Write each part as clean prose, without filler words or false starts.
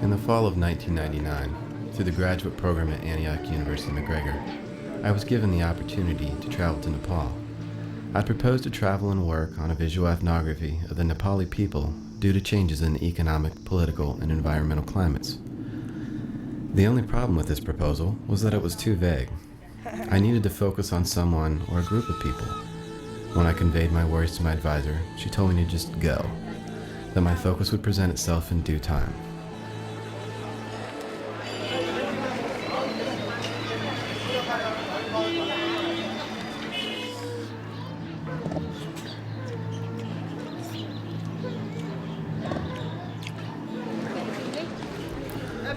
In the fall of 1999, through the graduate program at Antioch University McGregor, I was given the opportunity to travel to Nepal. I proposed to travel and work on a visual ethnography of the Nepali people due to changes in the economic, political, and environmental climates. The only problem with this proposal was that it was too vague. I needed to focus on someone or a group of people. When I conveyed my worries to my advisor, she told me to just go, that my focus would present itself in due time.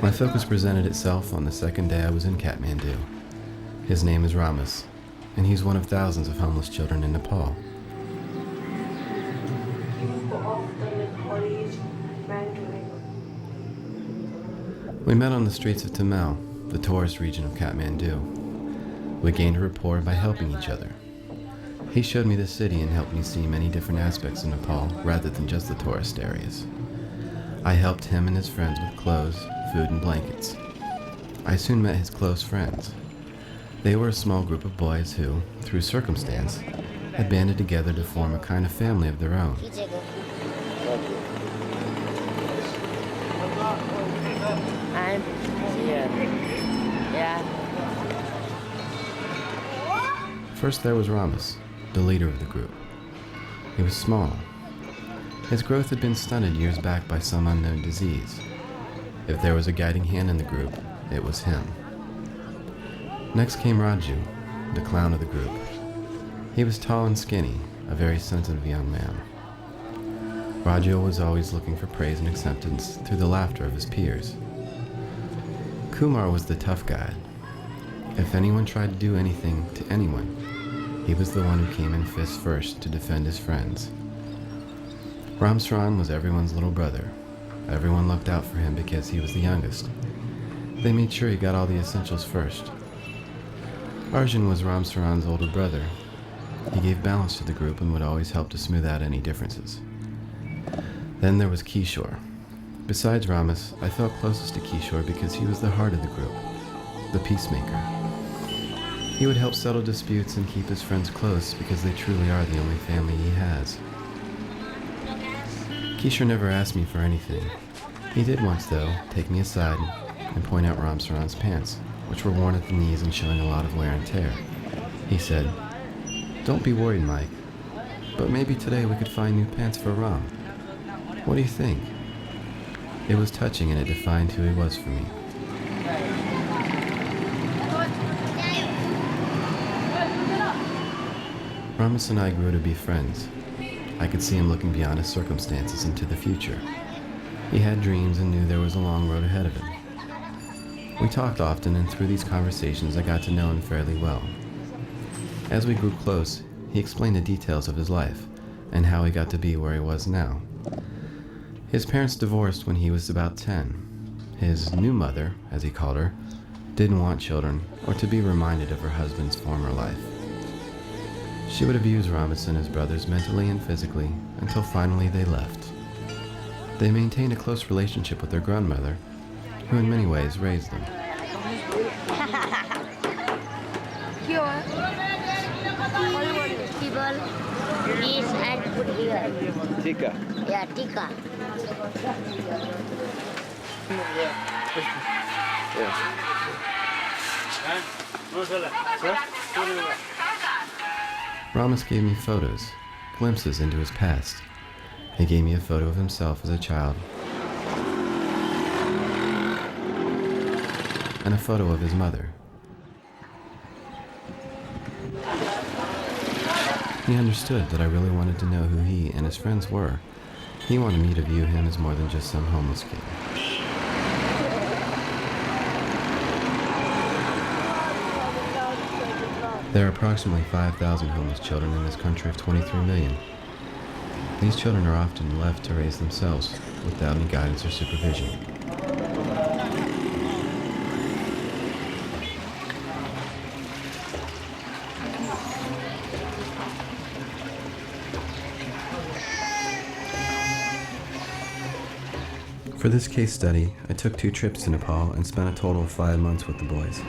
My focus presented itself on the second day I was in Kathmandu. His name is Ramas, and he's one of thousands of homeless children in Nepal. We met on the streets of Tamil, the tourist region of Kathmandu. We gained a rapport by helping each other. He showed me the city and helped me see many different aspects of Nepal rather than just the tourist areas. I helped him and his friends with clothes, food, and blankets. I soon met his close friends. They were a small group of boys who, through circumstance, had banded together to form a kind of family of their own. First there was Ramas, the leader of the group. He was small. His growth had been stunted years back by some unknown disease. If there was a guiding hand in the group, it was him. Next came Raju, the clown of the group. He was tall and skinny, a very sensitive young man. Raju was always looking for praise and acceptance through the laughter of his peers. Kumar was the tough guy. If anyone tried to do anything to anyone, he was the one who came in fists first to defend his friends. Ramsaran was everyone's little brother. Everyone looked out for him because he was the youngest. They made sure he got all the essentials first. Arjun was Ramsaran's older brother. He gave balance to the group and would always help to smooth out any differences. Then there was Kishore. Besides Ramas, I felt closest to Kishore because he was the heart of the group, the peacemaker. He would help settle disputes and keep his friends close because they truly are the only family he has. Kishore never asked me for anything. He did once, though, take me aside and point out Ramsaran's pants, which were worn at the knees and showing a lot of wear and tear. He said, "Don't be worried, Mike, but maybe today we could find new pants for Ram. What do you think?" It was touching and it defined who he was for me. Ramas and I grew to be friends. I could see him looking beyond his circumstances into the future. He had dreams and knew there was a long road ahead of him. We talked often, and through these conversations I got to know him fairly well. As we grew close, he explained the details of his life and how he got to be where he was now. His parents divorced when he was about 10. His new mother, as he called her, didn't want children or to be reminded of her husband's former life. She would abuse Ramas and his brothers mentally and physically until finally they left. They maintained a close relationship with their grandmother, who in many ways raised them. Tika. Yeah, Tika. Ramas gave me photos, glimpses into his past. He gave me a photo of himself as a child and a photo of his mother. He understood that I really wanted to know who he and his friends were. He wanted me to view him as more than just some homeless kid. There are approximately 5,000 homeless children in this country of 23 million. These children are often left to raise themselves without any guidance or supervision. For this case study, I took 2 trips to Nepal and spent a total of 5 months with the boys.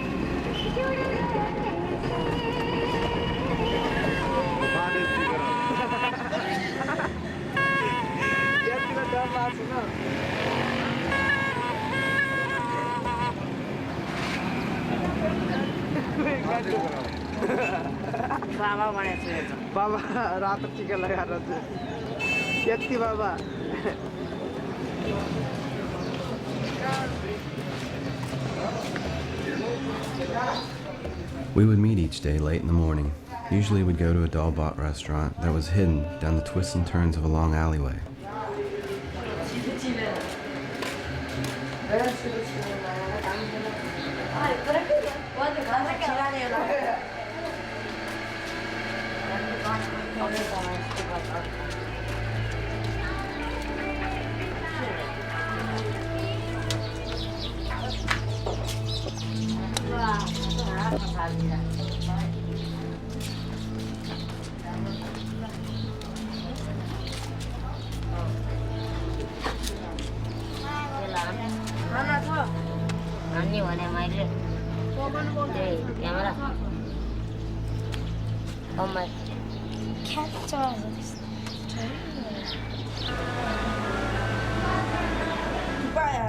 बाबा रातो टिका लगाएर यति बाबा We would meet each day late in the morning. Usually we'd go to a doll-bought restaurant that was hidden down the twists and turns of a long alleyway. Oh my cat dog.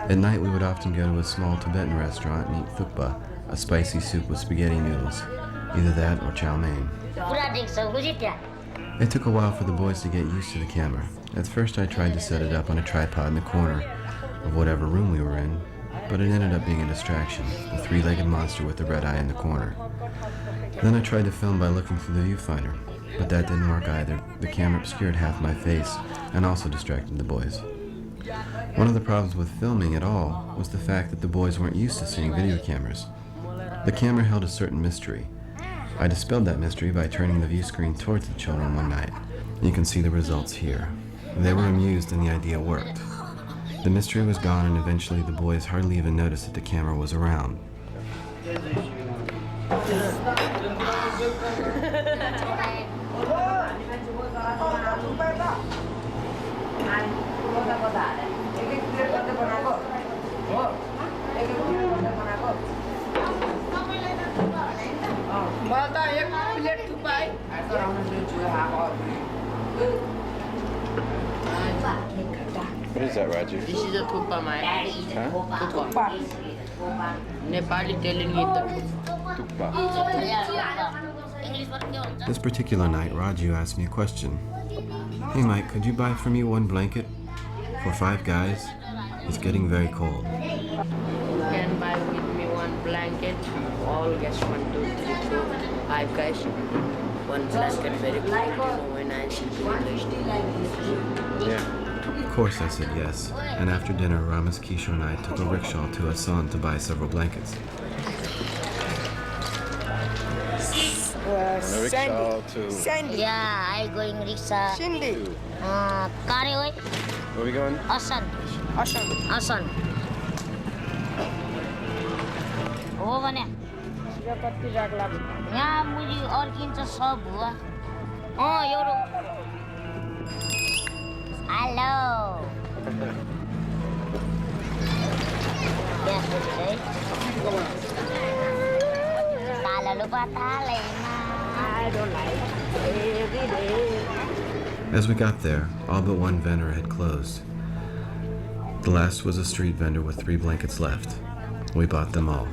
At night we would often go to a small Tibetan restaurant and eat thukpa, a spicy soup with spaghetti noodles, either that or chow mein. It took a while for the boys to get used to the camera. At first I tried to set it up on a tripod in the corner of whatever room we were in, but it ended up being a distraction, the 3-legged monster with the red eye in the corner. Then I tried to film by looking through the viewfinder, but that didn't work either. The camera obscured half my face and also distracted the boys. One of the problems with filming at all was the fact that the boys weren't used to seeing video cameras. The camera held a certain mystery. I dispelled that mystery by turning the view screen towards the children one night. You can see the results here. They were amused and the idea worked. The mystery was gone and eventually the boys hardly even noticed that the camera was around. What is that, Raju? This is a thukpa, my. Huh? Thukpa. Nepali telling me the Tukpa. This particular night, Raju asked me a question. Hey Mike, could you buy for me 1 blanket? For 5 guys? It's getting very cold. can buy with me 1 blanket. All gets 1, 2, 3, 4, 5 guys. 1 blanket very cold. You know when I see Yeah. Of course I said yes, and after dinner, Ramas, Kisho and I took a rickshaw to Assam to buy several blankets. On a rickshaw to... Sandy. Yeah, I going rickshaw. Cindy. Kare Where are we going? Asan. Awesome. Asan. हो भने यहाँ मुली अर्किन्छ सब हुआ एउटा hello As we got there, all but 1 vendor had closed. The last was a street vendor with 3 blankets left. We bought them all.